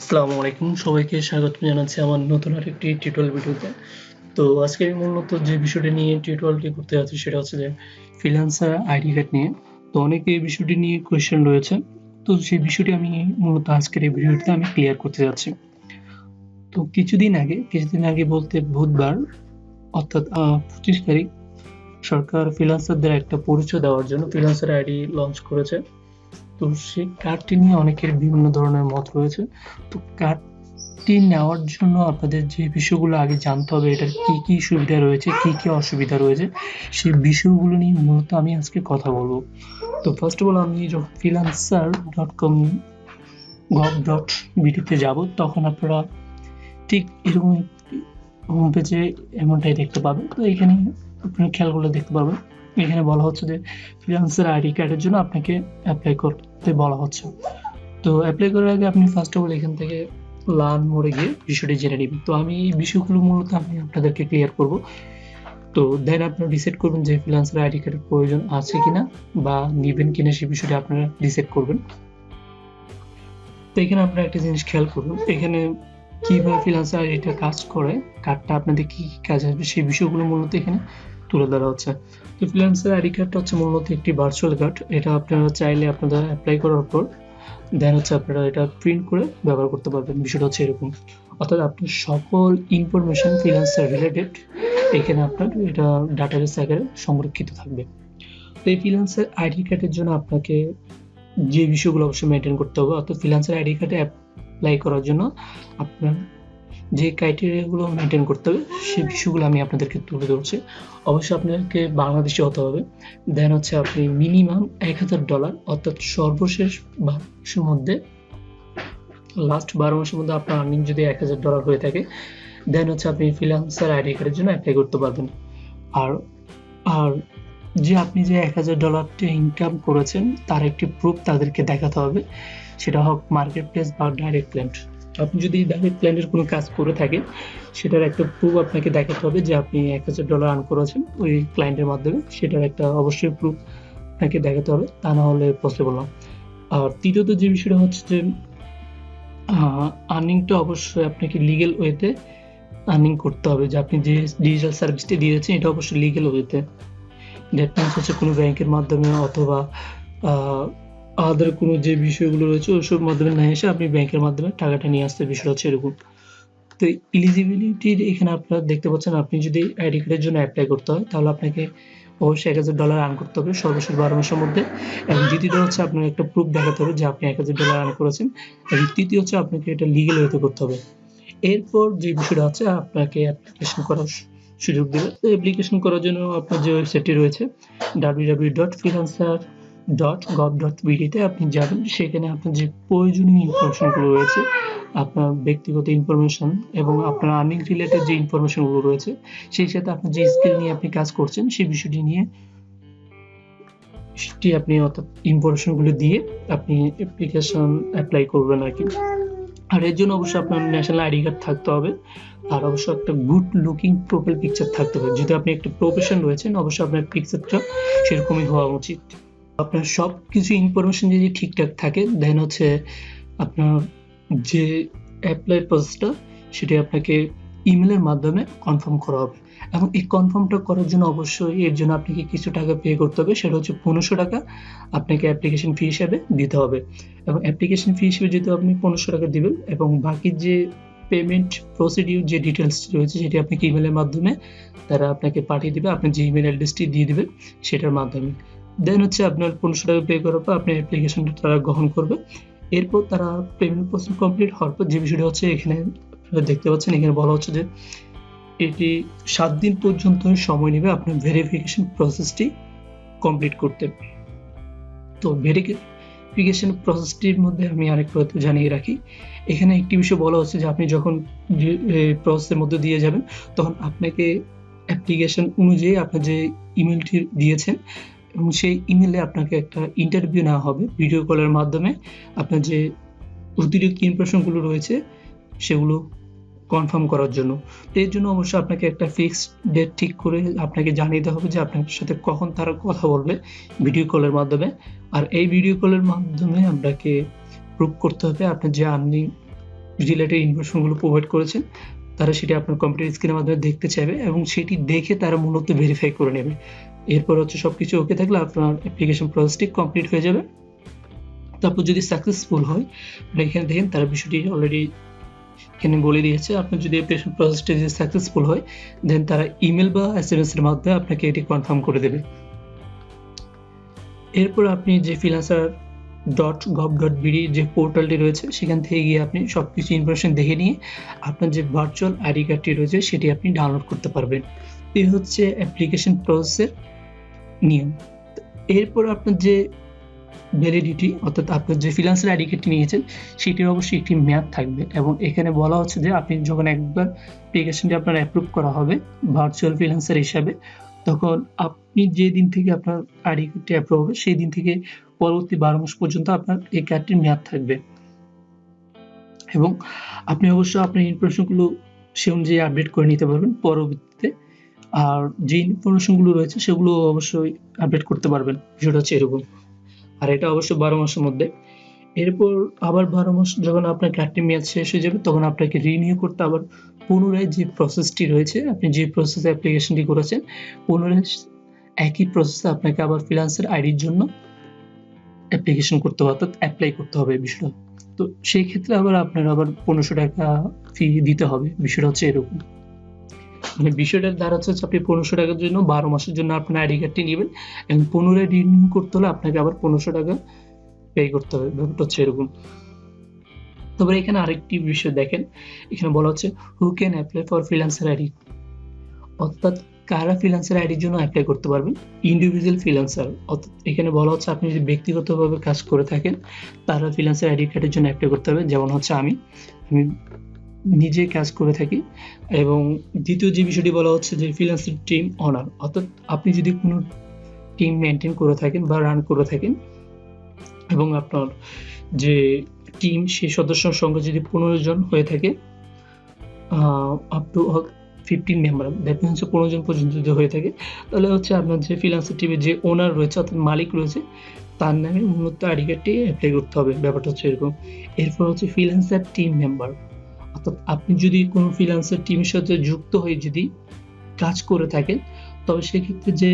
আসসালামু আলাইকুম, সবাইকে স্বাগত জানাচ্ছি আমার নতুন আরেকটি টিউটোরিয়াল ভিডিওতে। তো আজকে আমি মূলত যে বিষয়টা নিয়ে টিউটোরিয়ালটি করতে যাচ্ছি সেটা হচ্ছে যে ফ্রিল্যান্সার আইডি কার্ড নিয়ে। তো অনেকে এই বিষয়টি নিয়ে কোয়েশ্চেন রয়েছে। তো সেই বিষয়টি আমি মূলত আজকের এই ভিডিওতে আমি ক্লিয়ার করতে যাচ্ছি। তো কিছুদিন আগে বলতে বুধবার অর্থাৎ 25 তারিখ সরকার ফ্রিল্যান্সারদের একটা পরিচয় দেওয়ার জন্য ফ্রিল্যান্সার আইডি লঞ্চ করেছে। তো সেই কার্ডটি নিয়ে অনেকের বিভিন্ন ধরনের মত রয়েছে। তো কার্ডটি নেওয়ার জন্য আপনাদের যে বিষয়গুলো আগে জানতে হবে, এটার কি কি সুবিধা রয়েছে, কি কি অসুবিধা রয়েছে, সেই বিষয়গুলো নিয়ে মূলত আমি আজকে কথা বলবো। তো ফার্স্ট অফ অল আমি যখন freelancer.com gov.bd তে যাব তখন আপনারা ঠিক এরকম হোম পেজে এমনটাই দেখতে পাবেন। তো এখানে আপনি খেয়াল করলে দেখতে পাবেন এখানে বলা হচ্ছে যে ফ্রিল্যান্সার আইডি কার্ডের জন্য আপনাকে অ্যাপ্লাই করতে বলা হচ্ছে। তো অ্যাপ্লাই করার আগে আপনি ফার্স্ট অফ অল এখান থেকে লার্ন মোডে গিয়ে বিষয়টি জেনে নেবেন। তো আমি এই বিষয়গুলো মূলত আমি আপনাদেরকে ক্লিয়ার করব। তো দেন আপনারা ডিসাইড করবেন যে ফ্রিল্যান্সার আইডি কার্ডের প্রয়োজন আছে কিনা বা নিবেন কিনা সেই বিষয়টি আপনারা ডিসাইড করবেন। তো এখানে আপনারা একটা জিনিস খেয়াল করুন, এখানে কিভাবে ফ্রিল্যান্সার আইডিটা কাজ করে, কার্ডটা আপনাদের কি কি কাজে আসবে সেই বিষয়গুলো মূলত এখানে তুলে ধরা হচ্ছে। তো ফ্রিল্যান্সার আইডি কার্ডটা হচ্ছে মূলত একটি ভার্চুয়াল কার্ড। এটা আপনারা চাইলে আপনারা অ্যাপ্লাই করার পর দেন হচ্ছে আপনারা এটা প্রিন্ট করে ব্যবহার করতে পারবেন। বিষয়টা হচ্ছে এরকম, অর্থাৎ আপনার সকল ইনফরমেশন ফ্রিল্যান্সার রিলেটেড এখানে আপনার এটা ডাটাবেস আকারে সংরক্ষিত থাকবে। তো এই ফ্রিল্যান্সার আইডি কার্ডের জন্য আপনাকে যে বিষয়গুলো অবশ্যই মেনটেন করতে হবে, অর্থাৎ ফ্রিল্যান্সার আইডি কার্ডে অ্যাপ্লাই করার জন্য আপনার যে ক্রাইটেরিয়াগুলো মেনটেন করতে হবে সেই বিষয়গুলো আমি আপনাদেরকে তুলে ধরছি। অবশ্যই আপনাকে বাংলাদেশি হতে হবে। দেন হচ্ছে আপনি মিনিমাম $1000 অর্থাৎ সর্বশেষ 12 মাসের মধ্যে, লাস্ট 12 মাসের মধ্যে আপনার আর্নিং যদি $1000 হয়ে থাকে দেন হচ্ছে আপনি ফ্রিল্যান্সার আইডি কার্ডের জন্য অ্যাপ্লাই করতে পারবেন। আর আর যে আপনি যে $1000 ইনকাম করেছেন তার একটি প্রুফ তাদেরকে দেখাতে হবে, সেটা হোক মার্কেট প্লেস বা ডাইরেক্ট ক্লায়েন্ট। আপনি যদি ডাইরেক্ট ক্লায়েন্টের কোনো কাজ করে থাকেন সেটার একটা প্রুফ আপনাকে দেখাতে হবে যে আপনি $1000 আর্ন করেছেন ওই ক্লায়েন্টের মাধ্যমে, সেটার একটা অবশ্যই প্রুফ আপনাকে দেখাতে হবে, তা না হলে পসিবল না। আর তৃতীয়ত যে বিষয়টা হচ্ছে যে আর্নিংটা অবশ্যই আপনাকে লিগ্যাল ওয়েতে আর্নিং করতে হবে, যে আপনি যে ডিজিটাল সার্ভিসটি দিয়েছেন এটা অবশ্যই লিগ্যাল ওয়েতে। দ্যাট মিনস হচ্ছে কোনো ব্যাংকের মাধ্যমে অথবা আদার কোনো যে বিষয়গুলো রয়েছে ওইসব মাধ্যমে না এসে আপনি ব্যাংকের মাধ্যমে টাকাটা নিয়ে আসতে, বিষয়টা হচ্ছে এরকম। তো এলিজিবিলিটির এখানে আপনারা দেখতে পাচ্ছেন, আপনি যদি আইডি কার্ডের জন্য অ্যাপ্লাই করতে হয় তাহলে আপনাকে অবশ্যই $1000 আর্ন করতে হবে সর্বশেষ 12 মাসের মধ্যে। এবং দ্বিতীয়ত হচ্ছে আপনার একটা প্রুফ দেখাতে হবে যে আপনি $1000 আর্ন করেছেন। এবং তৃতীয় হচ্ছে আপনাকে এটা লিগ্যাল ওয়েতে করতে হবে। এরপর যে বিষয়টা হচ্ছে আপনাকে অ্যাপ্লিকেশন করার সুযোগ দেবে। তো অ্যাপ্লিকেশন করার জন্য আপনার যে ওয়েবসাইটটি রয়েছে www.freelancer.gov.bd তে আপনি যাবেন। সেখানে আপনার যে প্রয়োজনীয় ইনফরমেশনগুলো রয়েছে, আপনার ব্যক্তিগত ইনফরমেশন এবং আপনার আর্নিং রিলেটেড যে ইনফরমেশনগুলো রয়েছে, সেই সাথে আপনার যে স্কিল নিয়ে আপনি কাজ করছেন সেই বিষয়টি নিয়ে আপনি অর্থাৎ ইনফরমেশনগুলো দিয়ে আপনি অ্যাপ্লিকেশন অ্যাপ্লাই করবেন আরকি। আর এর জন্য অবশ্যই আপনার ন্যাশনাল আইডি কার্ড থাকতে হবে, আর অবশ্যই একটা গুড লুকিং প্রোফাইল পিকচার থাকতে হবে। যদি আপনি একটা প্রফেশন রয়েছেন অবশ্যই আপনার পিকচারটা সেরকমই হওয়া উচিত। আপনার সব কিছু ইনফরমেশন যদি ঠিকঠাক থাকে দেন হচ্ছে আপনার যে অ্যাপ্লাই প্রসেসটা সেটি আপনাকে ইমেলের মাধ্যমে কনফার্ম করা হবে। এবং এই কনফার্মটা করার জন্য অবশ্যই এর জন্য আপনাকে কিছু টাকা পে করতে হবে, সেটা হচ্ছে $1500 আপনাকে অ্যাপ্লিকেশন ফি হিসেবে দিতে হবে। এবং অ্যাপ্লিকেশন ফি হিসেবে যেহেতু আপনি $1500 দিবেন এবং বাকি যে পেমেন্ট প্রসিডিউর যে ডিটেলস রয়েছে সেটি আপনাকে ইমেলের মাধ্যমে তারা আপনাকে পাঠিয়ে দিবে, আপনি যে ইমেল অ্যাড্রেসটি দিয়ে দিবেন সেটার মাধ্যমে। দেন হচ্ছে আপনার $1500 পে করার পর আপনার অ্যাপ্লিকেশনটা তারা গ্রহণ করবে। এরপর তারা পেমেন্ট প্রসেস কমপ্লিট হওয়ার পর যে বিষয়টা হচ্ছে এখানে আপনারা দেখতে পাচ্ছেন, এখানে বলা হচ্ছে যে এটি 7 দিন পর্যন্ত সময় নেবে আপনার ভেরিফিকেশন প্রসেসটি কমপ্লিট করতে। তো ভেরিফিকেশন প্রসেসটির মধ্যে আমি আরেকটু জানিয়ে রাখি, এখানে একটি বিষয় বলা হচ্ছে যে আপনি যখন প্রসেসের মধ্যে দিয়ে যাবেন তখন আপনাকে অ্যাপ্লিকেশন অনুযায়ী আপনার যে ইমেলটি দিয়েছেন এবং সেই ইমেলে আপনাকে একটা ইন্টারভিউ নেওয়া হবে ভিডিও কলের মাধ্যমে। আপনার যে অতিরিক্ত ইনফরমেশনগুলো রয়েছে সেগুলো কনফার্ম করার জন্য। এর জন্য অবশ্যই আপনাকে একটা ফিক্সড ডেট ঠিক করে আপনাকে জানিয়ে দেওয়া হবে যে আপনার সাথে কখন তারা কথা বলবে ভিডিও কলের মাধ্যমে। আর এই ভিডিও কলের মাধ্যমে আপনাকে প্রুভ করতে হবে আপনার যে আর্নিং রিলেটেড ইনফরমেশনগুলো প্রোভাইড করেছেন, তারা সেটি আপনার কম্পিউটার স্ক্রিনের মাধ্যমে দেখতে চাইবে এবং সেটি দেখে তারা মূলত ভেরিফাই করে নেবে। এরপর হচ্ছে সবকিছু ওকে থাকলে আপনার অ্যাপ্লিকেশন প্রসেসটি কমপ্লিট হয়ে যাবে। তারপর যদি সাকসেসফুল হয়, এখানে দেখেন তারা বিষয়টি অলরেডি এখানে বলে দিয়েছে। আপনার যদি অ্যাপ্লিকেশন প্রসেসটি যদি সাকসেসফুল হয়, দেন তারা ইমেল বা এসএমএস এর মাধ্যমে আপনাকে এটি কনফার্ম করে দেবে। এরপর আপনি যে freelancer.gov.bd যে পোর্টালটি রয়েছে সেখান থেকে গিয়ে আপনি সবকিছু ইনফরমেশন দেখে নিয়ে আপনার যে ভার্চুয়াল আইডি কার্ডটি রয়েছে সেটি আপনি ডাউনলোড করতে পারবেন। এই হচ্ছে অ্যাপ্লিকেশন প্রসেসের নিয়ম। এরপর আপনার যে ভ্যালিডিটি, অর্থাৎ আপনার যে ফ্রিল্যান্সার আইডি কার্ডটি নিয়েছেন সেটির অবশ্যই একটি মেয়াদ থাকবে এবং এখানে বলা হচ্ছে যে আপনি যখন একবার অ্যাপ্লিকেশনটি আপনার অ্যাপ্রুভ করা হবে ভার্চুয়াল ফ্রিল্যান্সার হিসাবে, তখন আপনি যে দিন থেকে আপনার আইডি কার্ডটি অ্যাপ্রুভ হবে সেই দিন থেকে পরবর্তী 12 মাস পর্যন্ত আপনার এই কার্ডটির মেয়াদ থাকবে এবং আপনি অবশ্যই আপনার ইনফরমেশনগুলো সে অনুযায়ী আপডেট করে নিতে পারবেন পরবর্তীতে। আর যে ইনফরমেশনগুলো রয়েছে সেগুলো অবশ্যই আপডেট করতে পারবেন। বিষয়টা হচ্ছে এরকম। আর এটা অবশ্যই 12 মাসের মধ্যে। এরপর আবার 12 মাস যখন আপনার কার্ডটির মেয়াদ শেষ হয়ে যাবে তখন আপনাকে রিনিউ করতে আবার পুনরায় যে প্রসেসটি রয়েছে, আপনি যে প্রসেসে অ্যাপ্লিকেশনটি করেছেন পুনরায় একই প্রসেসে আপনাকে আবার ফ্রিল্যান্সার আইডির জন্য অ্যাপ্লিকেশন করতে হবে, অর্থাৎ অ্যাপ্লাই করতে হবে বিষয়টা। তো সেই ক্ষেত্রে আপনার আবার 1500 টাকা ফি দিতে হবে। বিষয়টা হচ্ছে এরকম। মানে বিষয়টার দাঁড়াচ্ছে হচ্ছে আপনি 1500 টাকার জন্য 12 মাসের জন্য আপনার আইডি কার্ডটি নেবেন এবং পুনরায় রিনিউ করতে হলে আপনাকে আবার 1500 টাকা পে করতে হবে। ব্যাপারটা হচ্ছে এরকম। তবে এখানে আরেকটি বিষয় দেখেন, এখানে বলা হচ্ছে who can apply for freelancer ID, অর্থাৎ কারা ফ্রিল্যান্সার আইডির জন্য অ্যাপ্লাই করতে পারবেন। ইন্ডিভিজুয়াল ফ্রিল্যান্সার, অর্থাৎ এখানে বলা হচ্ছে আপনি যদি ব্যক্তিগতভাবে কাজ করে থাকেন তারা ফ্রিল্যান্সার আইডি কার্ডের জন্য অ্যাপ্লাই করতে হবে। যেমন হচ্ছে আমি নিজে কাজ করে থাকি। এবং দ্বিতীয় যে বিষয়টি বলা হচ্ছে যে ফ্রিল্যান্সার টিম অনার, অর্থাৎ আপনি যদি কোনো টিম মেনটেন করে থাকেন বা রান করে থাকেন এবং আপনার যে টিম সেই সদস্যর সংখ্যা যদি 15 জন হয়ে থাকে, up to 15 member, that means 15 জন পর্যন্ত যদি হয়ে থাকে, তাহলে হচ্ছে আপনার যে ফ্রিল্যান্সার টিমের যে ওনার রয়েছে অর্থাৎ মালিক রয়েছে তার নামে উন্মুক্ত আইডি কার্ডটি অ্যাপ্লাই করতে হবে। ব্যাপারটা হচ্ছে এরকম। এরপর হচ্ছে ফ্রিল্যান্সার টিম মেম্বার, অর্থাৎ আপনি যদি কোনো ফ্রিল্যান্সার টিমের সাথে যুক্ত হয়ে যদি কাজ করে থাকেন তবে সেক্ষেত্রে যে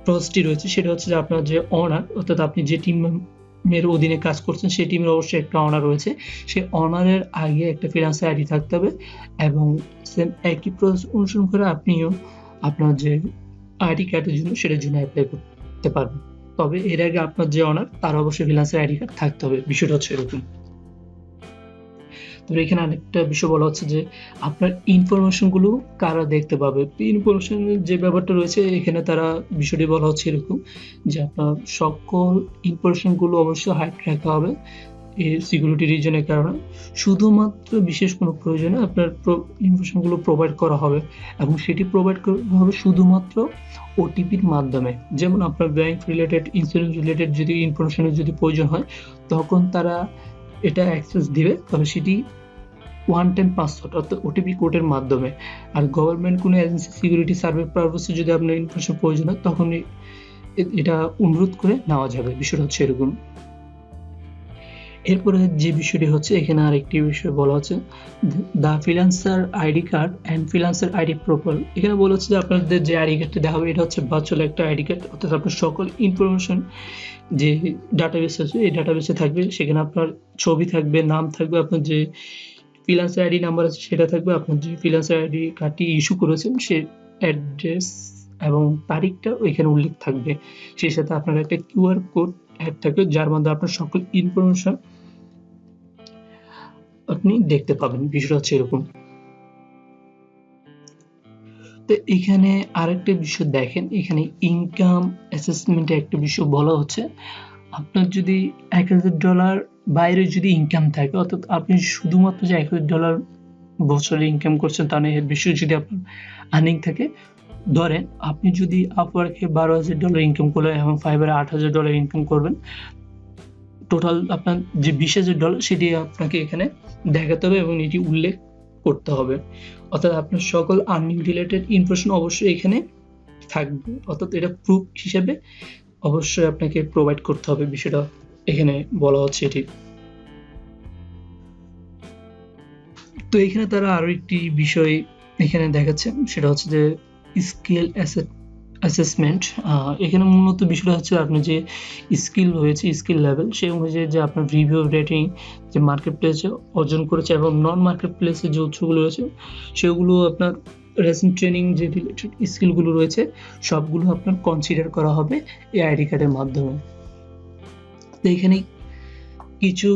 প্রসেসটি রয়েছে সেটা হচ্ছে যে আপনার যে অনার, অর্থাৎ আপনি যে টিমের অধীনে কাজ করছেন সেই টিমের অবশ্যই একটা অনার রয়েছে, সেই অনারের আগে একটা ফ্রিল্যান্সার আইডি থাকতে হবে এবং সেম একই প্রসেস অনুসরণ করে আপনিও আপনার যে আইডি কার্ডের জন্য সেটার জন্য অ্যাপ্লাই করতে পারবেন। তবে এর আগে আপনার যে অনার তার অবশ্যই ফ্রিল্যান্সার আইডি কার্ড থাকতে হবে। বিষয়টা হচ্ছে এরকম। তবে এখানে আরেকটা বিষয় বলা হচ্ছে যে আপনার ইনফরমেশনগুলো কারা দেখতে পাবে। ইনফরমেশনের যে ব্যাপারটা রয়েছে এখানে তারা বিষয়টি বলা হচ্ছে এরকম যে আপনার সকল ইনফরমেশনগুলো অবশ্যই হাইড রাখা হবে এই সিকিউরিটি রিজনের কারণে। শুধুমাত্র বিশেষ কোনো প্রয়োজনে আপনার ইনফরমেশনগুলো প্রোভাইড করা হবে এবং সেটি প্রোভাইড করা হবে শুধুমাত্র ওটিপির মাধ্যমে। যেমন আপনার ব্যাংক রিলেটেড, ইন্স্যুরেন্স রিলেটেড যদি ইনফরমেশনের যদি প্রয়োজন হয় তখন তারা এটা অ্যাক্সেস দিবে, তবে সেটি ওয়ান টাইম পাসওয়ার্ড অর্থাৎ ওটিপি কোডের মাধ্যমে। আর গভর্নমেন্ট কোনো এজেন্সি সিকিউরিটি সার্ভে পারপাসে যদি আপনার ইনফরমেশন প্রয়োজন হয় তখন এটা অনুরোধ করে নেওয়া যাবে। বিষয়টা হচ্ছে এরকম। এরপরে যে বিষয়টি হচ্ছে এখানে আরেকটি বিষয় বলা হচ্ছে the freelancer ID card and freelancer ID profile. এখানে বলা হচ্ছে যে আপনাদের যে আইডি কার্ডটা দেওয়া হবে এটা হচ্ছে ভার্চুয়াল একটা আইডি কার্ড, অর্থাৎ আপনার সকল ইনফরমেশন যে ডাটাবেস আছে এই ডাটাবেসে থাকবে। সেখানে আপনার ছবি থাকবে, নাম থাকবে, আপনার যে ফ্রিল্যান্সার আইডি নাম্বার আছে সেটা থাকবে, আপনার যে ফ্রিল্যান্সার আইডি কার্ডটি ইস্যু করেছেন সে অ্যাড্রেস এবং তারিখটা ওইখানে উল্লেখ থাকবে। সেই সাথে আপনার একটা কিউআর কোড অ্যাড থাকবে যার মধ্যে আপনার সকল ইনফরমেশন আপনি দেখতে পাবেন। বিষয়টা হচ্ছে এরকম। তো এখানে আরেকটা বিষয় দেখেন, এখানে ইনকাম অ্যাসেসমেন্টে একটা বিষয় বলা হচ্ছে আপনার যদি $1000 বাইরে যদি ইনকাম থাকে, অর্থাৎ আপনি শুধুমাত্র যে $1000 বছরে ইনকাম করছেন তা নয়, এর বেশি যদি আপনার আর্নিং থাকে, ধরেন আপনি যদি আপওয়ার্কে $12000 ইনকাম করলেন এবং ফাইবারে $8000 ইনকাম করবেন, টোটাল আপনার যে $20000 সেটি আপনাকে এখানে দেখাতে হবে এবং এটি উল্লেখ করতে হবে। অর্থাৎ আপনার সকল আর্নিং রিলেটেড ইনফরমেশন অবশ্যই এখানে থাকবে, অর্থাৎ এটা প্রুফ হিসেবে অবশ্যই আপনাকে প্রোভাইড করতে হবে। বিষয়টা এখানে বলা হচ্ছে এটি। তো এখানে তারা আরো একটি বিষয় এখানে দেখাচ্ছে, সেটা হচ্ছে যে স্কিল অ্যাসেসমেন্ট। এখানে মূলত বিষয়টা হচ্ছে আপনার যে স্কিল রয়েছে, স্কিল লেভেল, সেই অনুযায়ী যে আপনার রিভিউ রেটিং যে মার্কেট প্লেসে অর্জন করেছে এবং নন মার্কেট প্লেসে যে উৎসগুলো রয়েছে সেগুলো আপনার রেসেন্ট ট্রেনিং যে রিলেটেড স্কিলগুলো রয়েছে সবগুলো আপনার কনসিডার করা হবে এই আইডি কার্ডের মাধ্যমে। তো এখানে কিছু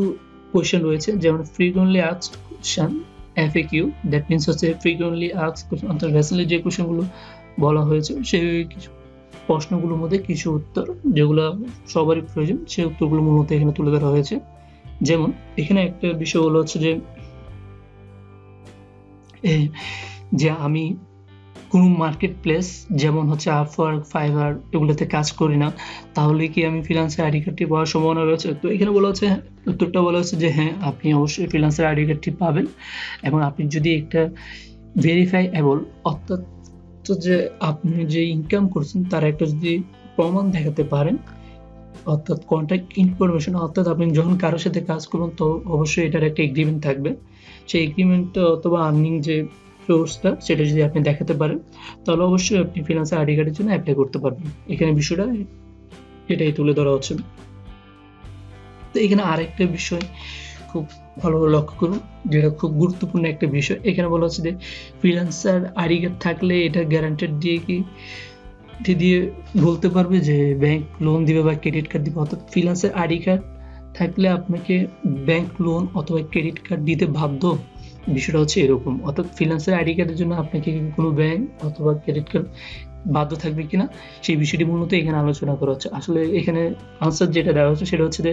কোয়েশ্চেন রয়েছে, যেমন frequently asked question FAQ, that means হচ্ছে ফ্রিকোয়েন্টলি আস্কড কোয়েশ্চন, অর্থাৎ রিসেন্টলি যে কোয়েশ্চেনগুলো বলা হয়েছে সেই কিছু প্রশ্নগুলোর মধ্যে কিছু উত্তর যেগুলো সবারই প্রয়োজন, সেই উত্তরগুলো মূলত এখানে তুলে ধরা হয়েছে। যেমন এখানে একটা বিষয় হলো হচ্ছে যে আমি কোনো মার্কেট প্লেস যেমন হচ্ছে আপওয়ার্ক, ফাইবার এগুলোতে কাজ করি না, তাহলে কি আমি ফ্রিল্যান্সার আইডি কার্ডটি পাওয়ার সম্ভাবনা রয়েছে? তো এখানে বলা হচ্ছে, উত্তরটা বলা হচ্ছে যে হ্যাঁ, আপনি অবশ্যই ফ্রিল্যান্সার আইডি কার্ডটি পাবেন, এবং আপনি যদি একটা ভেরিফাইয়েবল, অর্থাৎ যে আপনি যে ইনকাম করছেন তার একটা যদি প্রমাণ দেখাতে পারেন, অর্থাৎ কন্ট্যাক্ট ইনফরমেশন, অর্থাৎ আপনি যখন কারোর সাথে কাজ করবেন তো অবশ্যই এটার একটা এগ্রিমেন্ট থাকবে, সেই এগ্রিমেন্টটা অথবা আর্নিং যে সোর্সটা সেটা যদি আপনি দেখাতে পারেন তাহলে অবশ্যই আপনি ফ্রিল্যান্সার আইডি কার্ডের জন্য অ্যাপ্লাই করতে পারবেন। এখানে বিষয়টা এটাই তুলে ধরা হচ্ছে। তো এখানে আরেকটা বিষয় খুব ভালোভাবে লক্ষ্য করুন, যেটা খুব গুরুত্বপূর্ণ একটা বিষয়। এখানে বলা হচ্ছে যে ফ্রিল্যান্সার আইডি কার্ড থাকলে এটা গ্যারান্টেড দিয়ে বলতে পারবে যে ব্যাংক লোন দিবে বা ক্রেডিট কার্ড দিবে, অর্থাৎ ফ্রিল্যান্সার আইডি কার্ড থাকলে আপনাকে ব্যাংক লোন অথবা ক্রেডিট কার্ড দিতে বাধ্য, বিষয়টা হচ্ছে এরকম। অর্থাৎ ফ্রিল্যান্সার আইডি কার্ডের জন্য আপনাকে কোনো ব্যাংক অথবা ক্রেডিট কার্ড বাধ্য থাকবে কিনা সেই বিষয়টি মূলত এখানে আলোচনা করা হচ্ছে। আসলে এখানে আনসার যেটা দেওয়া হচ্ছে সেটা হচ্ছে যে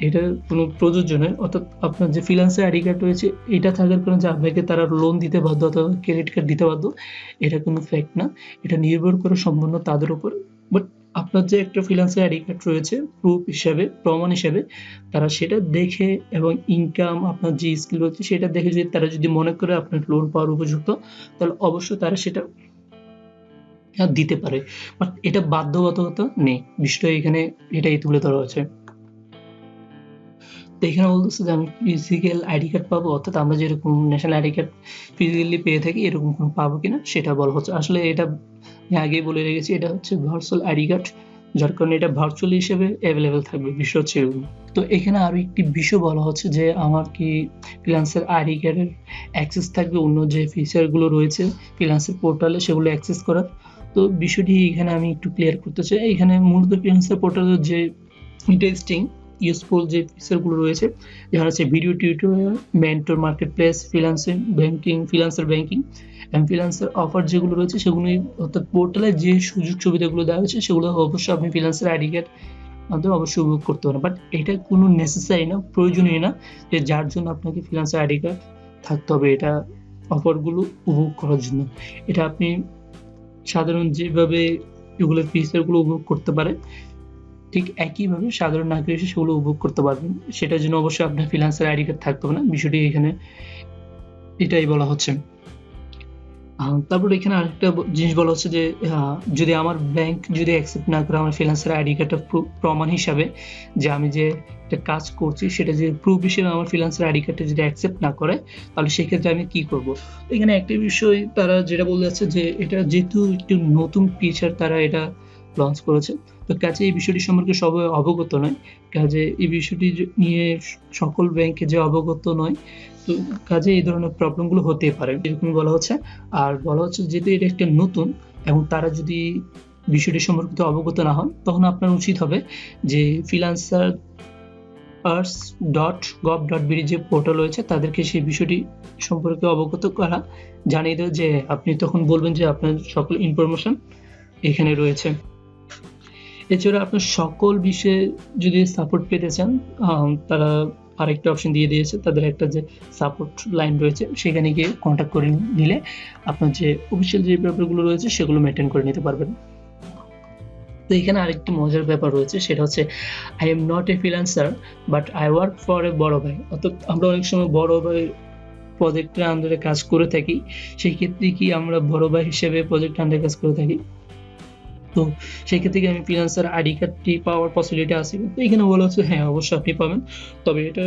এটা কোনো প্রযোজ্য নয়, অর্থাৎ আপনার যে ফ্রিল্যান্সার আইডি কার্ড রয়েছে এটা থাকার কারণে যে আপনাকে তারা লোন দিতে বাধ্য অথবা ক্রেডিট কার্ড দিতে বাধ্য, এটা কোনো ফ্যাক্ট না, এটা নির্ভর করে সম্পূর্ণ তাদের উপর। বাট আপনার যে একটা ফ্রিল্যান্সার আইডি কার্ড রয়েছে প্রুফ হিসাবে, প্রমাণ হিসাবে, তারা সেটা দেখে এবং ইনকাম আপনার যে স্কিল রয়েছে সেটা দেখে যদি তারা যদি মনে করে আপনার লোন পাওয়ার উপযুক্ত, তাহলে অবশ্যই তারা সেটা দিতে পারে, বাট এটা বাধ্যবাধকতা নেই। বিষয়টা এখানে এটাই তুলে ধরা হয়েছে। তো এখানে বলতেছে যে আমি ফিজিক্যাল আইডি কার্ড পাবো, অর্থাৎ আমরা যেরকম ন্যাশনাল আইডি কার্ড ফিজিক্যালি পেয়ে থাকি এরকম কোনো পাবো কিনা সেটা বলা হচ্ছে। আসলে এটা আমি আগেই বলে রেখেছি, এটা হচ্ছে ভার্চুয়াল আইডি কার্ড, যার কারণে এটা ভার্চুয়াল হিসেবে অ্যাভেলেবেল থাকবে, বিষয় হচ্ছে এরকম। তো এখানে আরো একটি বিষয় বলা হচ্ছে যে আমার কি ফ্রিল্যান্সার আইডি কার্ডের অ্যাক্সেস থাকবে অন্য যে ফিচারগুলো রয়েছে ফ্রিল্যান্সার পোর্টালে সেগুলো অ্যাক্সেস করার। তো বিষয়টি এখানে আমি একটু ক্লিয়ার করতে চাই। এখানে মূলত ফ্রিল্যান্সার পোর্টালের যে ইন্টারেস্টিং ইউজফুল যে ফিচারগুলো রয়েছে, যেমন হচ্ছে video tutorial, mentor, market place, freelancer banking এবং ফ্রিল্যান্সার অফার যেগুলো রয়েছে সেগুলো, অর্থাৎ পোর্টালে যে সুযোগ সুবিধাগুলো দেওয়া হয়েছে সেগুলো অবশ্যই আপনি ফ্রিল্যান্সার আইডি কার্ড মাধ্যমে অবশ্যই উপভোগ করতে পারেন। বাট এটা কোনো নেসেসারি না, প্রয়োজনীয় না যে যার জন্য আপনাকে ফ্রিল্যান্সার আইডি কার্ড থাকতে হবে এটা অফারগুলো উপভোগ করার জন্য। এটা আপনি সাধারণ যেভাবে এগুলো ফিচারগুলো উপভোগ করতে পারে ঠিক একইভাবে সাধারণ নাগরিক হিসেবে সেগুলো উপভোগ করতে পারবেন। সেটার জন্য অবশ্যই আপনার ফ্রিল্যান্সার আইডি কার্ড থাকতে হবে না, বিষয়টি এখানে এটাই বলা হচ্ছে। তারপর এখানে আরেকটা জিনিস বলা হচ্ছে যে যদি আমার ব্যাংক যদি অ্যাকসেপ্ট না করে আমার ফ্রিল্যান্সার আইডি কার্ডটা প্রমাণ হিসাবে যে আমি যে একটা কাজ করছি সেটা যে প্রুফ হিসেবে আমার ফ্রিল্যান্সার আইডি কার্ডটা যদি অ্যাকসেপ্ট না করে তাহলে সেক্ষেত্রে আমি কি করব? এখানে একটা বিষয় তারা যেটা বলে যাচ্ছে যে এটা যেহেতু একটু নতুন ফিচার তারা এটা লঞ্চ করেছে, তো কাজে এই বিষয়টি সম্পর্কে সবাই অবগত নয়, কাজে এই বিষয়টি নিয়ে সকল ব্যাংকে যে অবগত নয়, তো কাজে এই ধরনের প্রবলেমগুলো হতে পারে এরকমই বলা হচ্ছে। আর বলা হচ্ছে যেহেতু এটা একটা নতুন এবং তারা যদি বিষয়টি সম্পর্কিত অবগত না হন তখন আপনার উচিত হবে যে freelancers.gov.bd যে পোর্টাল রয়েছে তাদেরকে সেই বিষয়টি সম্পর্কে অবগত করা, জানিয়ে দেওয়া, যে আপনি তখন বলবেন যে আপনার সকল ইনফরমেশন এখানে রয়েছে। এছাড়া আপনার সকল বিষয়ে যদি সাপোর্ট পেতে চান তারা আরেকটা অপশন দিয়ে দিয়েছে, তাদের একটা যে সাপোর্ট লাইন রয়েছে সেখানে গিয়ে কন্ট্যাক্ট করে নিলে আপনার যে অফিসিয়াল যে ব্যাপারগুলো রয়েছে সেগুলো মেনটেন করে নিতে পারবেন। তো এখানে আরেকটি মজার ব্যাপার রয়েছে, সেটা হচ্ছে I am not a freelancer but I work for a বড় ভাই। অর্থাৎ আমরা অনেক সময় বড় ভাই প্রজেক্টের আন্ডারে কাজ করে থাকি, সেই ক্ষেত্রে কি আমরা বড় ভাই হিসেবে প্রজেক্টের আন্ডারে কাজ করে থাকি, তো সেই ক্ষেত্রে কি আমি ফ্রিল্যান্সার আইডি কার্ডটি পাওয়ার পসিবিলিটি আছে? তো এখানে বলা হচ্ছে হ্যাঁ অবশ্যই আপনি পাবেন, তবে এটা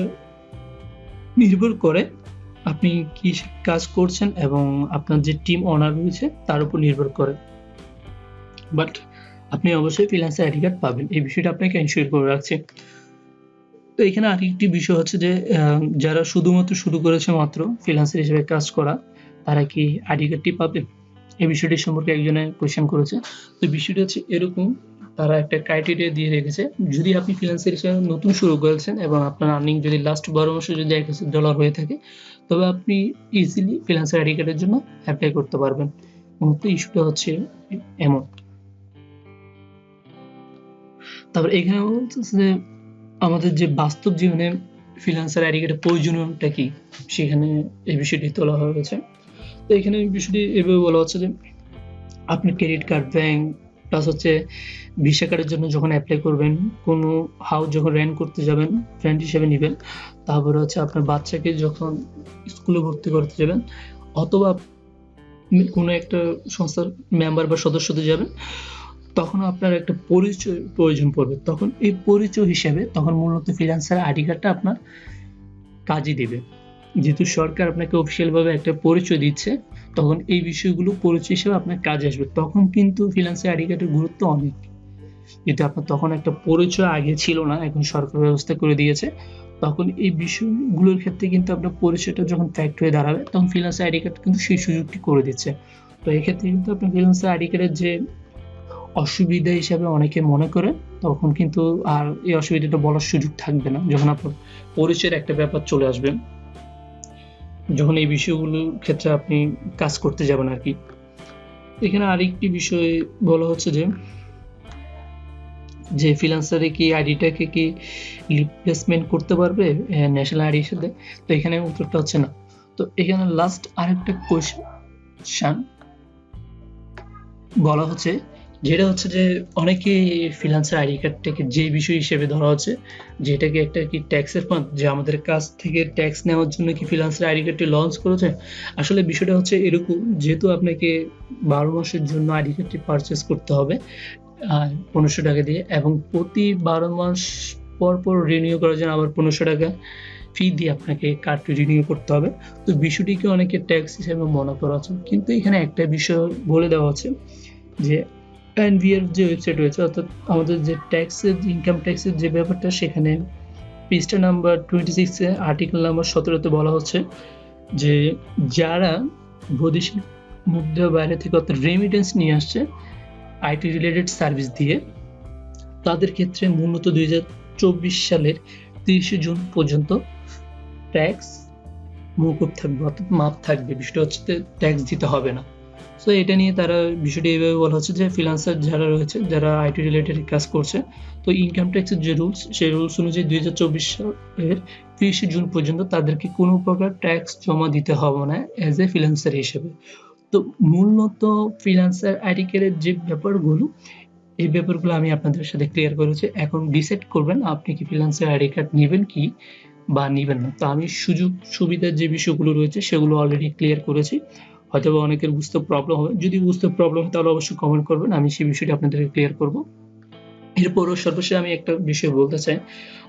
নির্ভর করে আপনি কি কাজ করছেন এবং আপনার যে টিম ওনার রয়েছে তার উপর নির্ভর করে। বাট আপনি অবশ্যই ফ্রিল্যান্সার আইডি কার্ড পাবেন, এই বিষয়টা আপনাকে এনশিওর করে রাখছি। তো এখানে আরেকটি বিষয় হচ্ছে যে যারা শুধুমাত্র শুরু করেছে মাত্র ফ্রিল্যান্সার হিসেবে কাজ করা, তারা কি আইডি কার্ডটি পাবে? এই বিষয়টি সম্পর্কে একজনে কোয়েশ্চেন করেছে। তো বিষয়টা হচ্ছে এরকম, তারা একটা ক্রাইটেরিয়া দিয়ে রেখেছে, যদি আপনি ফ্রিল্যান্সার হিসেবে নতুন শুরু করেছেন এবং আপনার আর্নিং যদি লাস্ট 12 মাসে যদি $1000 হয়ে থাকে, তবে আপনি ইজিলি ফ্রিল্যান্সার আইডি কার্ডের জন্য অ্যাপ্লাই করতে পারবেন। মূলত ইস্যুটা হচ্ছে এমন। তারপর এখানে বলতেছে যে আমাদের যে বাস্তব জীবনে ফ্রিল্যান্সার আইডি কার্ডের প্রয়োজনীয়তা কি, সেখানে এই বিষয়টি তোলা হয়েছে। তো এখানে এই বিষয়টি এভাবে বলা হচ্ছে যে আপনি ক্রেডিট কার্ড, ব্যাংক প্লাস হচ্ছে ভিসা কার্ডের জন্য যখন অ্যাপ্লাই করবেন, কোনো হাউস যখন রেন্ট করতে যাবেন, রেন্ট হিসেবে নেবেন, তারপরে হচ্ছে আপনার বাচ্চাকে যখন স্কুলে ভর্তি করতে যাবেন, অথবা কোনো একটা সংস্থার মেম্বার বা সদস্যতে যাবেন, তখন আপনার একটা পরিচয় প্রয়োজন পড়বে। তখন এই পরিচয় হিসেবে তখন মূলত ফ্রিল্যান্সার আইডি কার্ডটা আপনার কাজে দিবে। যেহেতু সরকার আপনাকে অফিসিয়াল ভাবে একটা পরিচয় দিচ্ছে, তখন এই বিষয়গুলো পরিচয় হিসেবে আপনার কাজে আসবে। তখন কিন্তু ফ্রিল্যান্সার আইডি কার্ডের গুরুত্ব অনেক। যদি আপনার তখন একটা পরিচয় আগে ছিল না, এখন সরকার ব্যবস্থা করে দিয়েছে, তখন এই বিষয়গুলোর ক্ষেত্রে কিন্তু আপনার পরিচয়টা যখন ফ্যাক্ট হয়ে দাঁড়াবে, তখন ফ্রিল্যান্সার আইডি কার্ড কিন্তু সেই সুযোগটি করে দিচ্ছে। তো এক্ষেত্রে কিন্তু আপনার ফ্রিল্যান্সার আইডি কার্ডের যে অসুবিধা হিসাবে অনেকে মনে করে, তখন কিন্তু আর এই অসুবিধাটা বলার সুযোগ থাকবে না যখন আপনার পরিচয়ের একটা ব্যাপার চলে আসবে, যখন এই বিষয়গুলোর ক্ষেত্রে আপনি কাজ করতে যাবেন আর কি। এখানে আরেকটি বিষয় বলা হচ্ছে যে ফ্রিল্যান্সারে কি আইডিটাকে কি রিপ্লেসমেন্ট করতে পারবে ন্যাশনাল আইডির সাথে? তো এখানে উত্তরটা হচ্ছে না। তো এখানে লাস্ট আরেকটা কোয়েশ্চন বলা হচ্ছে, যেটা হচ্ছে যে অনেকে ফ্রিল্যান্সার আইডি কার্ডটাকে যে বিষয় হিসেবে ধরা হচ্ছে, যেটাকে একটা কি ট্যাক্সের ফান্ড, যে আমাদের কাছ থেকে ট্যাক্স নেওয়ার জন্য কি ফ্রিল্যান্সার আইডি কার্ডটি লঞ্চ করেছে। আসলে বিষয়টা হচ্ছে এরকম, যেহেতু আপনাকে 12 মাসের জন্য আইডি কার্ডটি পারচেস করতে হবে 1500 টাকা দিয়ে, এবং প্রতি 12 মাস পর পর রিনিউ করার জন্য আবার 1500 টাকা ফি দিয়ে আপনাকে কার্ডটি রিনিউ করতে হবে। তো বিষয়টিকে অনেকে ট্যাক্স হিসেবে মনে করা হচ্ছে, কিন্তু এখানে একটা বিষয় বলে দেওয়া হচ্ছে যে এনভিআর যে ওয়েবসাইট রয়েছে, অর্থাৎ আমাদের যে ট্যাক্সের, ইনকাম ট্যাক্সের যে ব্যাপারটা, সেখানে পৃষ্ঠা নাম্বার 26 এ আর্টিকেল নাম্বার 17 বলা হচ্ছে যে যারা বৈদেশিক মুদ্রা বাইরে থেকে অর্থাৎ রেমিটেন্স নিয়ে আসছে আইটি রিলেটেড সার্ভিস দিয়ে, তাদের ক্ষেত্রে মূলত 2024 সালের 30 জুন পর্যন্ত ট্যাক্স মওকুফ থাকবে, অর্থাৎ মাফ থাকবে। বিষয়টা হচ্ছে ট্যাক্স দিতে হবে না। সো এটা নিয়ে তারা বিষয়টি এইভাবে বলা হচ্ছে যে ফ্রিল্যান্সার যারা রয়েছে, যারা আইটি রিলেটেড কাজ করছে, তো ইনকাম ট্যাক্সের যে রুলস, সেই রুলস অনুযায়ী 2024 সালের 30 জুন পর্যন্ত তাদেরকে কোনো প্রকার ট্যাক্স জমা দিতে হবে না অ্যাজ এ ফ্রিল্যান্সার হিসেবে। তো মূলত ফ্রিল্যান্সার আইডি কার্ডের যে ব্যাপারগুলো, এই ব্যাপারগুলো আমি আপনাদের সাথে ক্লিয়ার করেছি। এখন ডিসাইড করবেন আপনি কি ফ্রিল্যান্সার আইডি কার্ড নেবেন কি বা নেবেন না। তো আমি সুযোগ সুবিধার যে বিষয়গুলো রয়েছে সেগুলো অলরেডি ক্লিয়ার করেছি। হয়তো অনেকের বুঝতে প্রবলেম হবে, যদি বুঝতে প্রবলেম হয় তাহলে অবশ্যই কমেন্ট করবেন, আমি সেই বিষয়টি আপনাদেরকে ক্লিয়ার করব। এরপরও সর্বশেষ আমি একটা বিষয় বলতে চাই,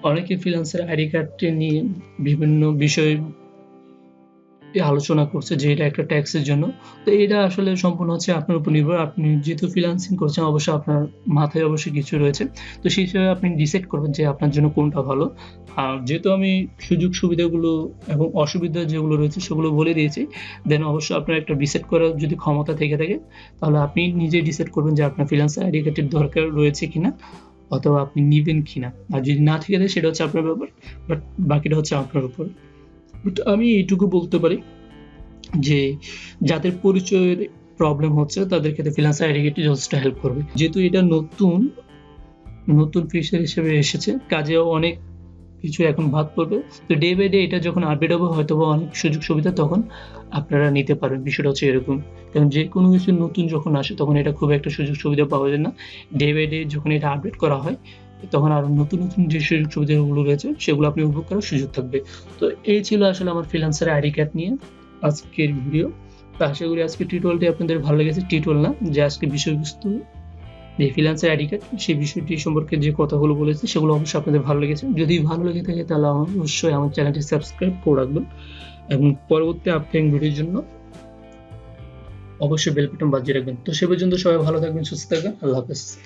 অনেকে ফ্রিল্যান্সার আইডি কার্ডটি নিয়ে বিভিন্ন বিষয় আলোচনা করছে যে এটা একটা ট্যাক্সের জন্য। তো এটা আসলে সম্পূর্ণ হচ্ছে আপনার উপর নির্ভর। আপনি যেহেতু ফ্রিল্যান্সিং করছেন, অবশ্যই আপনার মাথায় অবশ্যই কিছু রয়েছে, তো সেই হিসেবে আপনি ডিসাইড করবেন যে আপনার জন্য কোনটা ভালো। আর যেহেতু আমি সুযোগ সুবিধাগুলো এবং অসুবিধা যেগুলো রয়েছে সেগুলো বলে দিয়েছি, দেন অবশ্যই আপনার একটা ডিসাইড করার যদি ক্ষমতা থেকে থাকে, তাহলে আপনি নিজেই ডিসাইড করবেন যে আপনার ফ্রিল্যান্সার আইডি কার্ডের দরকার রয়েছে কিনা, অথবা আপনি নিবেন কিনা। আর যদি না থেকে থাকে সেটা হচ্ছে আপনার ব্যাপার, বাট বাকিটা হচ্ছে আপনার উপর। বাট আমি এইটুকু বলতে পারি যে যাদের পরিচয়ের প্রবলেম হচ্ছে তাদের ক্ষেত্রে ফ্রিল্যান্সার আইডি কার্ডটি যথেষ্ট হেল্প করবে। যেহেতু এটা নতুন ফিচার হিসেবে এসেছে, কাজেও অনেক কিছু এখন বাদ পড়বে। তো ডে বাই ডে এটা যখন আপডেট হবে, হয়তো অনেক সুযোগ সুবিধা তখন আপনারা নিতে পারবেন। বিষয়টা হচ্ছে এরকম, কারণ যে কোনো কিছু নতুন যখন আসে তখন এটা খুব একটা সুযোগ সুবিধা পাওয়া যায় না। ডে বাই ডে যখন এটা আপডেট করা হয়, তখন আরো নতুন যে সুযোগ সুবিধাগুলো রয়েছে সেগুলো আপনি উপভোগ করার সুযোগ থাকবে। তো এই ছিল আসলে আমার ফ্রিল্যান্সার আইডি কার্ড নিয়ে আজকের ভিডিও। তো আশা করি আজকে টিউটোরিয়ালটি আপনাদের ভালো লেগেছে। টিউটোরিয়াল না, যে আজকে বিষয়বস্তু যে ফ্রিল্যান্সার আইডি কার্ড, সেই বিষয়টি সম্পর্কে যে কথাগুলো বলেছি সেগুলো অবশ্যই আপনাদের ভালো লেগেছে। যদি ভালো লেগে থাকে তাহলে অবশ্যই আমার চ্যানেলটি সাবস্ক্রাইব করে রাখবেন এবং পরবর্তী আপকামিং ভিডিওর জন্য অবশ্যই বেল বাটন বাজিয়ে রাখবেন। তো সে পর্যন্ত সবাই ভালো থাকবেন, সুস্থ থাকবেন। আল্লাহ হাফেজ।